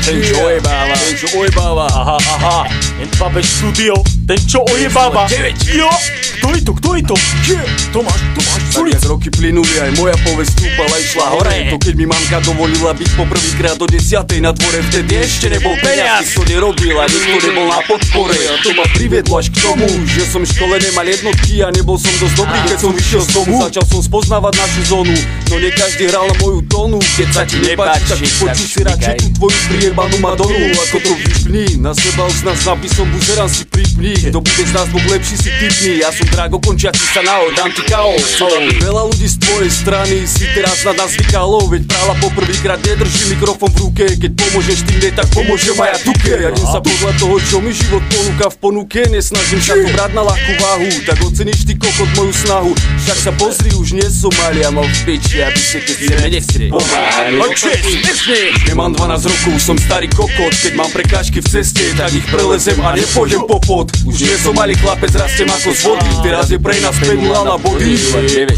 Ten čo ojebáva. Ten čo ojebáva. Aha. Ten papež studio. Ten čo ojebáva. Jo. Kto je to? Tomáš. Tak jak roky plynuli, aj moja povesť stúpala, išla hore. To keď mi mamka dovolila byť poprvýkrát do 10. na dvore, vtedy ešte nebol peniaz. Nikto nerobil a nikto nebol na podpore. A to ma priviedlo až k tomu, že som v škole nemal jednotky a nebol som dosť dobrý. Keď som vyšiel z domu, začal som spoznávať našu zónu. No nie každý hral na moju tónu. Keď sa ti nepáči, tak počuj si radšej tú tvoju priebanú Madonu. Ako to vypni, na seba už nás nápisom buzerán si pripni. Kto bude z nás bol lepší, si typni. Ja som Drago končiaci sa nahod, dám ti KO. Veľa ľudí z tvojej strany si teraz na nás zvykalo. Veď práva poprvýkrát nedrží mikrofón v ruke. Keď pomôžeš ty mne, tak pomôžem aj ja tuke. Ja idem sa podľa toho, čo mi život ponúka v ponuke. Nesnažím sa to brať na ľahkú váhu. Tak oceníš ty kokot moju snahu. Však sa pozri, už nie som malý a mal v peči, aby si keď chceme nechcieť Nemám 12 rokov, som starý kokot. Keď mám prekážky v ceste, tak ich prelezem a nepôjdem po pod. Už nie som malý chlapec, rastem ako z vody. Teraz je pre nás 5 na body.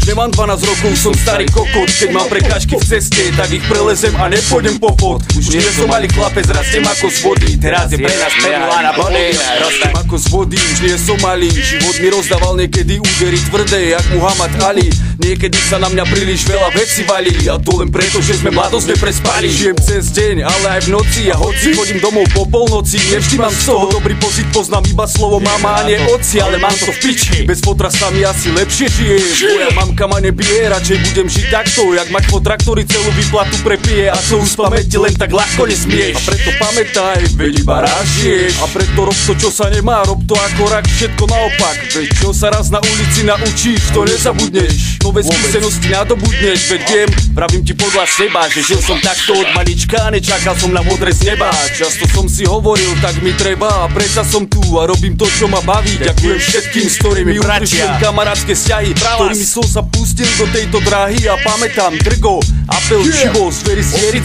Nemám 12 rokov, som starý kokot. Keď mám prekážky v ceste, tak ich prelezem a nepôjdem po pod. Už nie som malý chlapec, rastem ako z vody. Teraz je pre nás 5 na body. Rastem ako z vody, už nie som malý. Život mi rozdával niekedy údery tvrdé, jak Muhammad Ali. Niekedy sa na mňa príliš veľa vecí valí. A to len preto, že sme mladosť neprespali. Žijem cez deň, ale aj v noci. A hoci chodím domov po polnoci, nevždy mám z toho dobrý pocit. Poznám iba slovo mama a nie oci, ale mám to v piči. Bez fotra sa mi asi lepšie žije. Moja mamka ma nebije, radšej budem žiť takto. Jak mať fotrak, ktorý celú výplatu prepije. A to už z pamäti len tak ľahko nesmieš. A preto pamätaj, veď iba raz žiješ. A preto rob to, čo sa nemá, rob to ako rak, všetko naopak. Veď čo sa raz na ulici naučíš, to nezabudneš. Nové skúsenosti nadobudneš, veď viem, pravím ti podľa seba, že žil som takto od malička, nečakal som na modré z neba. Často som si hovoril, tak mi treba, a predsa som tu a robím to, čo ma baví. Ďakujem všetkým, s ktorými udržujem kamarátske vzťahy, ktorými som sa pustil do tejto dráhy. A pamätám Drgo, Apel, Šibo, Zvery, Stieric,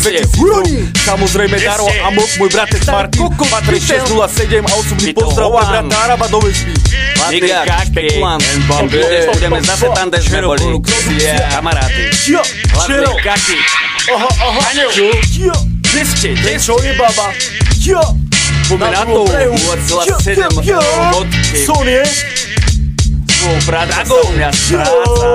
samozrejme Daro a môj bratec Martin, Patrik 607 a osobný pozdrav pre brata Araba do väzby. Hladný špekulant, budeme zase tam, kde sme boli. Kamaráty, hladný kaky. Kde ste? Čo je baba? Poďme na to, 0,7 vodky. Sonie? Svojou práca sa u mňa stráca.